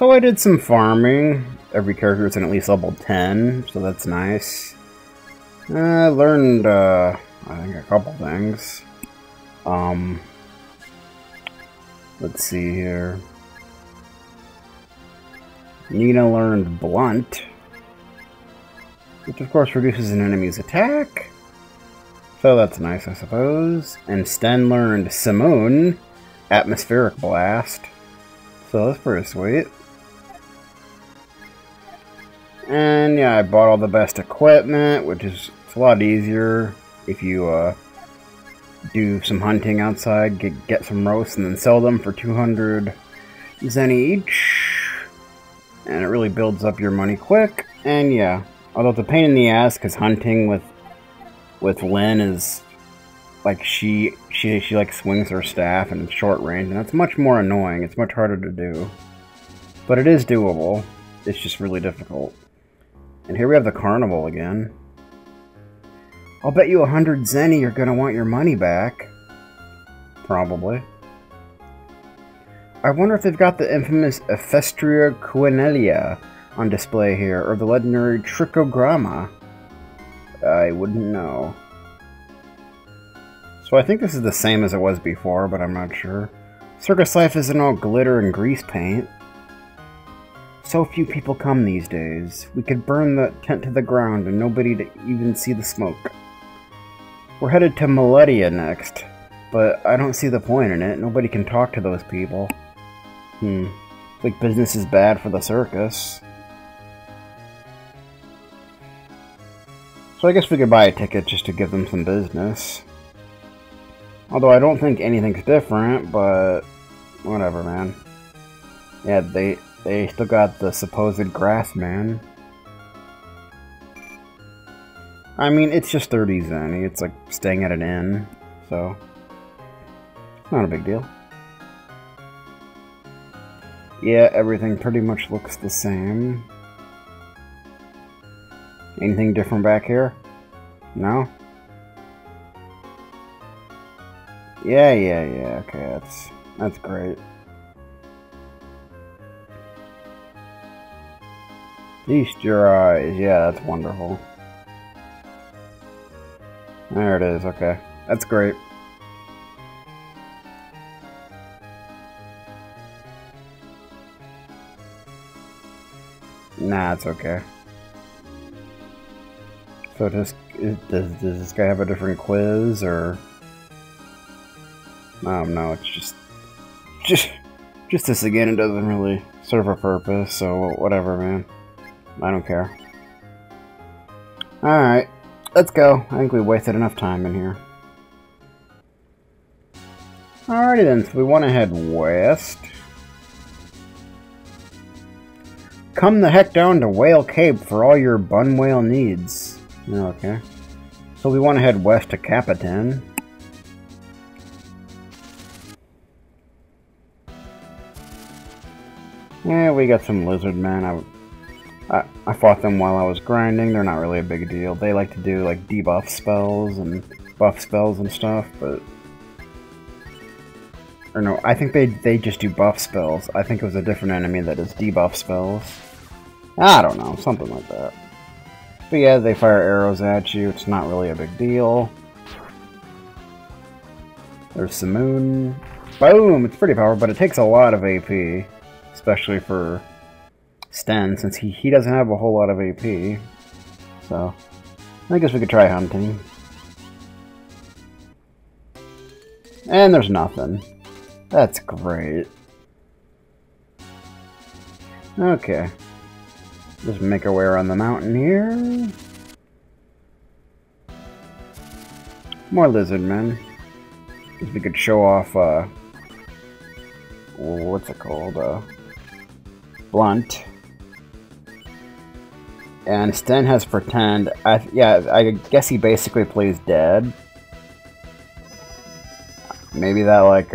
So I did some farming. Every character is in at least level 10, so that's nice. I learned, I think a couple things. Let's see here. Nina learned Blunt, which of course reduces an enemy's attack. So that's nice, I suppose. And Sten learned Simone, Atmospheric Blast. So that's pretty sweet. And yeah, I bought all the best equipment, which is it's a lot easier if you do some hunting outside, get some roasts, and then sell them for 200 zen each. And it really builds up your money quick. And yeah, although it's a pain in the ass, because hunting with Lynn is like she like swings her staff and it's short range, and that's much more annoying. It's much harder to do, but it is doable. It's just really difficult. And here we have the carnival again. I'll bet you 100 zenny you're gonna want your money back. Probably. I wonder if they've got the infamous Ephestria Quinellia on display here, or the legendary Trichogramma. I wouldn't know. So I think this is the same as it was before, but I'm not sure. Circus life isn't all glitter and grease paint. So few people come these days. We could burn the tent to the ground and nobody to even see the smoke. We're headed to Meledia next, but I don't see the point in it. Nobody can talk to those people. Like business is bad for the circus. So I guess we could buy a ticket just to give them some business. Although I don't think anything's different, but whatever, man. Yeah, they still got the supposed grass man. I mean, it's just 30 zen. It's like staying at an inn, so it's not a big deal. Yeah, everything pretty much looks the same. Anything different back here? No? Yeah, okay, that's great. Feast your eyes, yeah, that's wonderful. There it is, okay. That's great. Nah, it's okay. So does this guy have a different quiz, or... no, it's just this again. It doesn't really serve a purpose, so whatever, man. I don't care. Alright, let's go. I think we wasted enough time in here. Alrighty then, so we want to head west. Come the heck down to Whale Cape for all your bun whale needs. Okay. So we want to head west to Capitan. Yeah, we got some lizard men. I fought them while I was grinding. They're not really a big deal. They like to do like debuff spells and buff spells and stuff, but... Or no, I think they just do buff spells. I think it was a different enemy that does debuff spells. I don't know, something like that. But yeah, they fire arrows at you. It's not really a big deal. There's Simone. Boom! It's pretty powerful, but it takes a lot of AP. Especially for Sten, since he doesn't have a whole lot of AP. So, I guess we could try hunting. And there's nothing. That's great. Okay. Just make our way around the mountain here. More lizard men. Guess we could show off, what's it called? Blunt. And Sten has Pretend. Yeah, I guess he basically plays dead. Maybe that, like,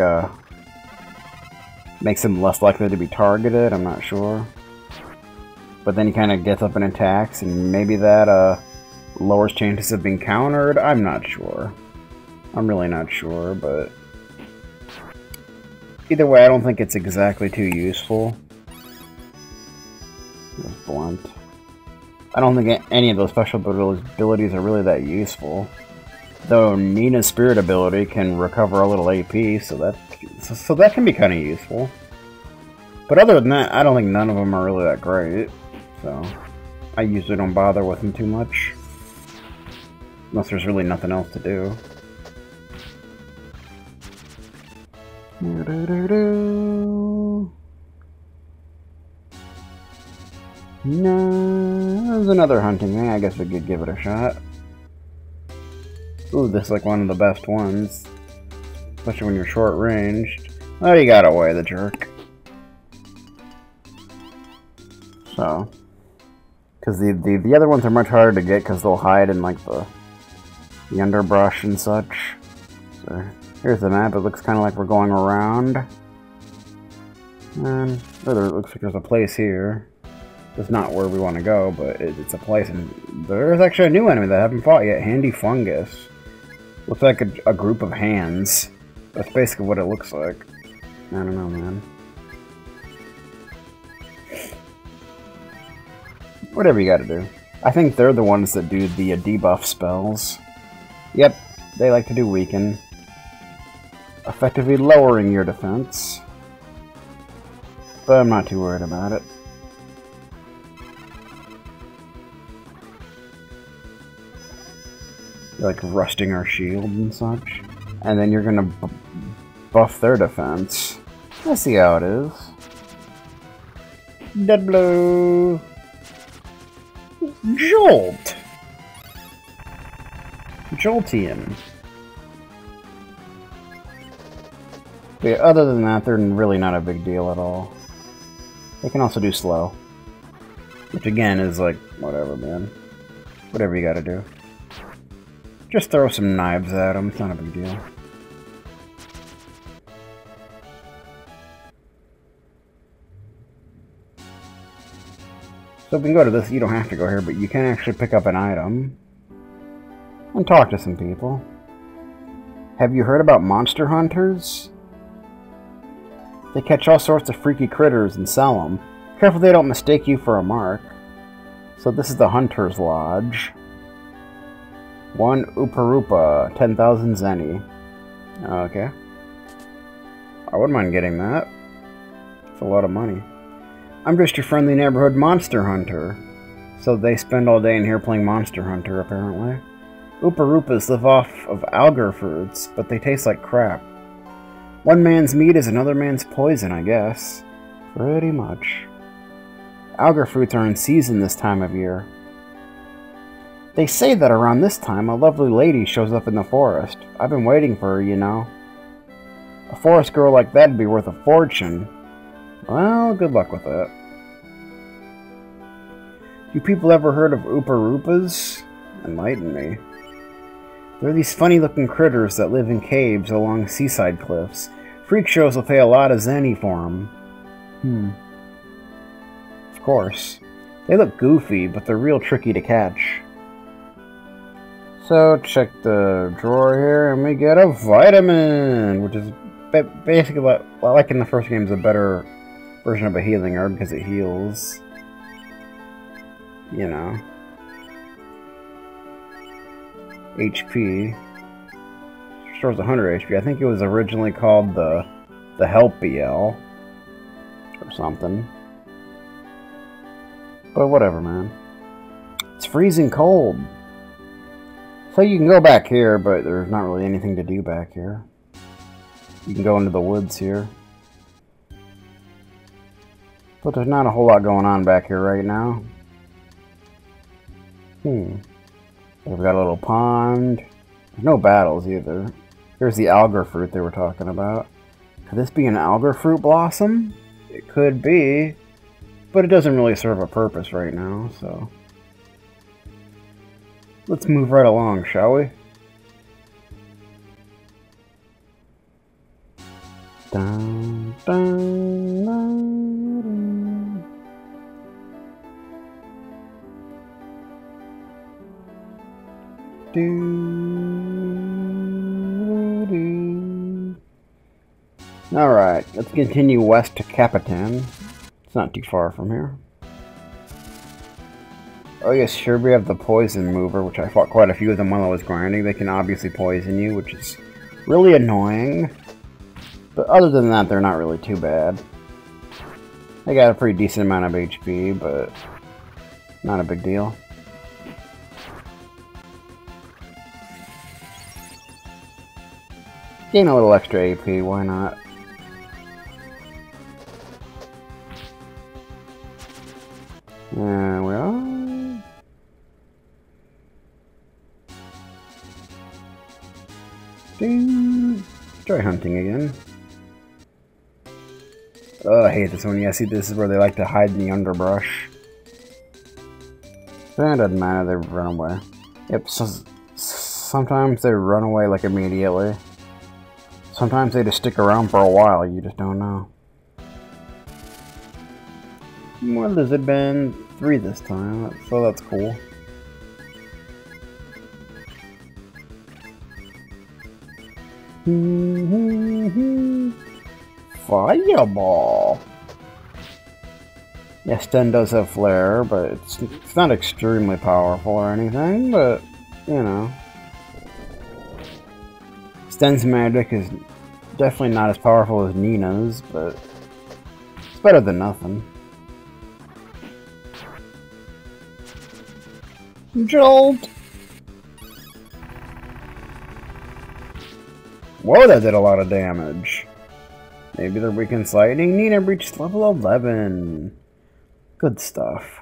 makes him less likely to be targeted, I'm not sure. But then he kind of gets up and attacks, and maybe that, lowers chances of being countered? I'm not sure. I'm really not sure, but... Either way, I don't think it's exactly too useful. It's blunt. I don't think any of those special abilities are really that useful. Though Nina's spirit ability can recover a little AP, so that can be kind of useful. But other than that, I don't think none of them are really that great. So I usually don't bother with them too much. Unless there's really nothing else to do. No, there's another hunting thing. I guess we could give it a shot. Ooh, this is like one of the best ones. Especially when you're short-ranged. Oh, you got away, the jerk. So. Because the other ones are much harder to get because they'll hide in like the underbrush and such. So, here's the map. It looks kind of like we're going around. And it looks like there's a place here. It's not where we want to go, but it's a place. And there's actually a new enemy that I haven't fought yet. Handy Fungus. Looks like a group of hands. That's basically what it looks like. I don't know, man. Whatever you gotta do. I think they're the ones that do the debuff spells. Yep, they like to do weaken. Effectively lowering your defense. But I'm not too worried about it. Like rusting our shield and such. And then you're gonna buff their defense. Let's see how it is. Dead blow! Jolt! Joltian. But yeah, other than that, they're really not a big deal at all. They can also do slow. Which again is like, whatever, man. Whatever you gotta do. Just throw some knives at them, it's not a big deal. So we can go to this, you don't have to go here, but you can actually pick up an item. And talk to some people. Have you heard about monster hunters? They catch all sorts of freaky critters and sell them. Careful they don't mistake you for a mark. So this is the Hunter's Lodge. 1 Upa-Rupa, 10,000 Zenny. Okay. I wouldn't mind getting that. It's a lot of money. I'm just your friendly neighborhood monster hunter. So they spend all day in here playing Monster Hunter, apparently. Upa-Rupas live off of algar fruits, but they taste like crap. One man's meat is another man's poison, I guess. Pretty much. Algar fruits are in season this time of year. They say that around this time, a lovely lady shows up in the forest. I've been waiting for her, you know. A forest girl like that'd be worth a fortune. Well, good luck with that. You people ever heard of Upa-Rupas? Enlighten me. They're these funny-looking critters that live in caves along seaside cliffs. Freak shows will pay a lot of zenny for them. Of course. They look goofy, but they're real tricky to catch. So, check the drawer here, and we get a vitamin, which is basically like in the first game, is a better version of a healing herb because it heals. You know. HP. Restores 100 HP. I think it was originally called the Help BL. Or something. But whatever, man. It's freezing cold. So you can go back here, but there's not really anything to do back here. You can go into the woods here. But there's not a whole lot going on back here right now. We've got a little pond. There's no battles either. Here's the algar fruit they were talking about. Could this be an algar fruit blossom? It could be. But it doesn't really serve a purpose right now, so... Let's move right along, shall we? Dun, dun, dun, dun. Alright, let's continue west to Capitan. It's not too far from here. Oh yes, sure, we have the poison mover, which I fought quite a few of them while I was grinding. They can obviously poison you, which is really annoying. But other than that, they're not really too bad. They got a pretty decent amount of HP, but not a big deal. Gain a little extra AP, why not? Well... Ding! Try hunting again. Oh, I hate this one. Yeah, see, this is where they like to hide in the underbrush. But it doesn't matter, they run away. Yep, so sometimes they run away, like, immediately. Sometimes they just stick around for a while, you just don't know. Well, there's been 3 this time, so that's cool. Fireball! Yeah, Sten does have flare, but it's not extremely powerful or anything, but, you know. Sten's magic is definitely not as powerful as Nina's, but it's better than nothing. Jolt! Whoa, that did a lot of damage. Maybe they're weak in sliding. Nina reached level 11. Good stuff.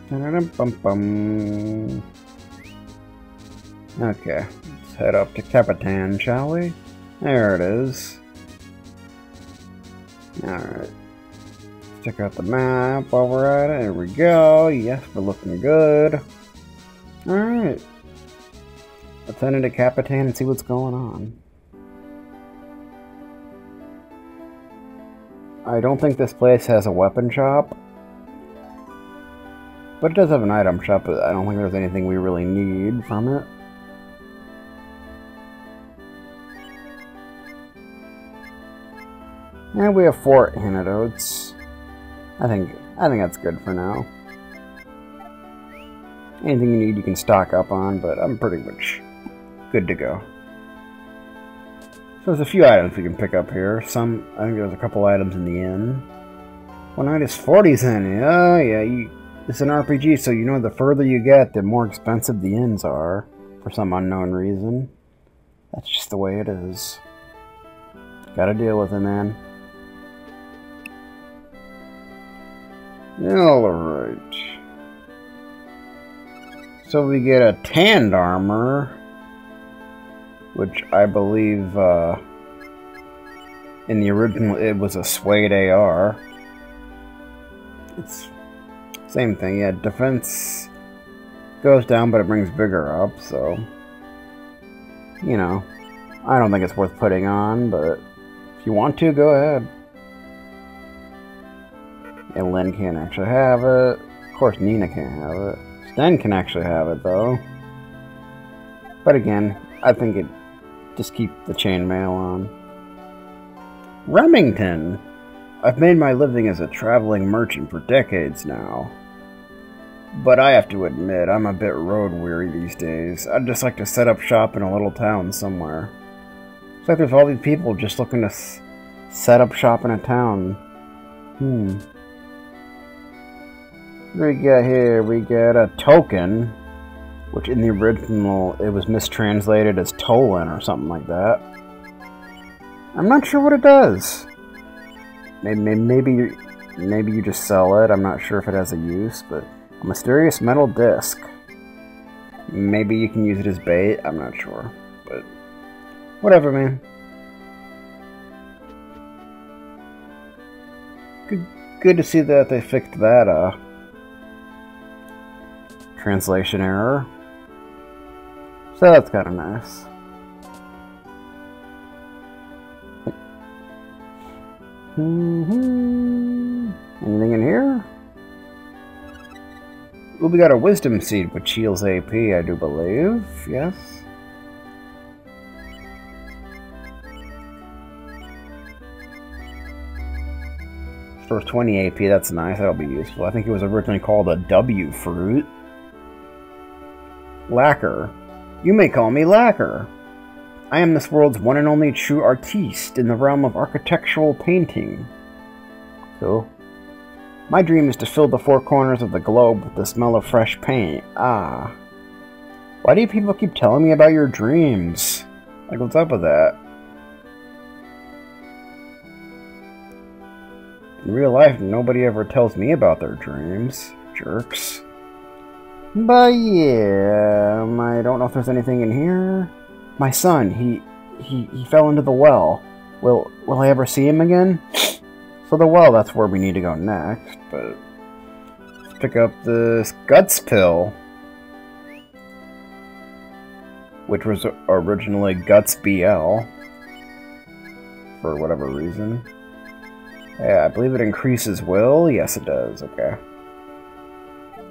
Bum. Okay, let's head up to Capitan, shall we? There it is. Alright. Check out the map while we're at it. There we go. Yes, we're looking good. Alright. Let's head into Capitan and see what's going on. I don't think this place has a weapon shop. But it does have an item shop, but I don't think there's anything we really need from it. And we have 4 antidotes. I think that's good for now. Anything you need you can stock up on, but I'm pretty much good to go. So there's a few items we can pick up here. I think there's a couple items in the inn. One night is 40 cents. Oh yeah, it's an RPG, so you know the further you get, the more expensive the inns are, for some unknown reason. That's just the way it is. Gotta deal with it, man. Alright. So we get a tanned armor, which I believe in the original it was a suede AR. It's same thing, yeah, defense goes down but it brings vigor up, so you know, I don't think it's worth putting on, but if you want to, go ahead. And Lynn can't actually have it. Of course Nina can't have it. Sten can actually have it though. But again, I think it just keep the chainmail on. Remington! I've made my living as a traveling merchant for decades now. But I have to admit, I'm a bit road weary these days. I'd just like to set up shop in a little town somewhere. It's like there's all these people just looking to set up shop in a town. What do we got here? We got a token, which in the original it was mistranslated as Tolan or something like that. I'm not sure what it does. Maybe you just sell it. I'm not sure if it has a use, but a mysterious metal disc. Maybe you can use it as bait. I'm not sure, but whatever, man. Good to see that they fixed that translation error. So that's kind of nice. Anything in here? Ooh, we got a wisdom seed which heals AP, I do believe. Yes. Restores 20 AP, that's nice, that'll be useful. I think it was originally called a W fruit. Lacquer. You may call me Lacquer. I am this world's one and only true artiste in the realm of architectural painting. Cool. My dream is to fill the four corners of the globe with the smell of fresh paint. Ah. Why do people keep telling me about your dreams? Like, what's up with that? In real life, nobody ever tells me about their dreams. Jerks. But yeah, I don't know if there's anything in here. My son, he fell into the well. Will I ever see him again? So the well, that's where we need to go next, but let's pick up this Guts pill, which was originally Guts BL, for whatever reason. Yeah, I believe it increases will? Yes, it does, okay.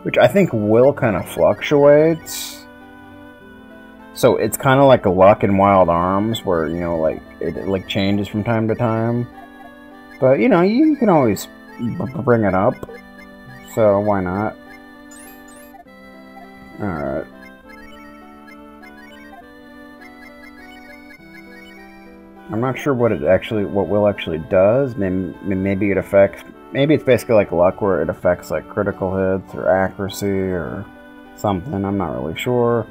Which I think will kind of fluctuates. So it's kind of like a luck in Wild Arms, where, you know, like, it like changes from time to time. But, you know, you can always bring it up. So, why not? Alright. I'm not sure what will actually does. Maybe it affects... Maybe it's basically like luck, where it affects, like, critical hits or accuracy or something. I'm not really sure.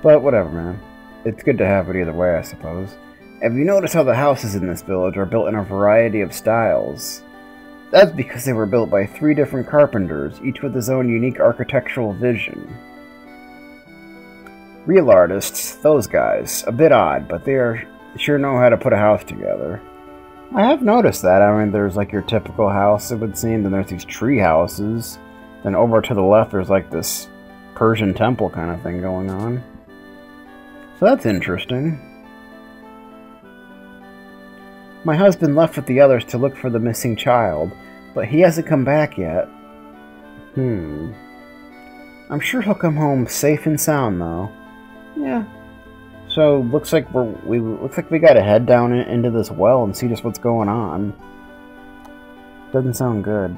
But, whatever, man. It's good to have it either way, I suppose. Have you noticed how the houses in this village are built in a variety of styles? That's because they were built by 3 different carpenters, each with his own unique architectural vision. Real artists, those guys, a bit odd, but they sure know how to put a house together. I have noticed that. I mean, there's like your typical house, it would seem, then there's these tree houses. Then over to the left, there's like this Persian temple kind of thing going on. So that's interesting. My husband left with the others to look for the missing child, but he hasn't come back yet. I'm sure he'll come home safe and sound, though. Yeah. So looks like we gotta head down into this well and see just what's going on. Doesn't sound good.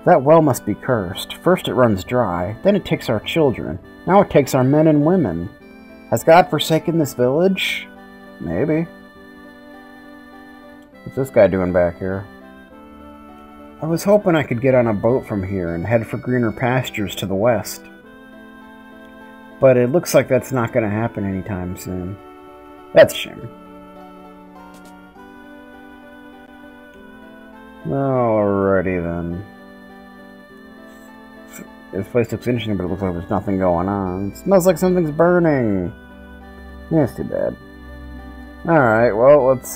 That well must be cursed. First it runs dry, then it takes our children. Now it takes our men and women. Has God forsaken this village? Maybe. What's this guy doing back here? I was hoping I could get on a boat from here and head for greener pastures to the west. But it looks like that's not going to happen anytime soon. That's a shame. Alrighty then. This place looks interesting, but it looks like there's nothing going on. It smells like something's burning. Yeah, it's too bad. Alright, well, let's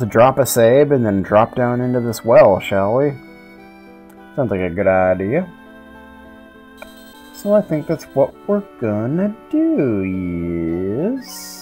drop a save and then drop down into this well, shall we? Sounds like a good idea. So I think that's what we're gonna do, yes.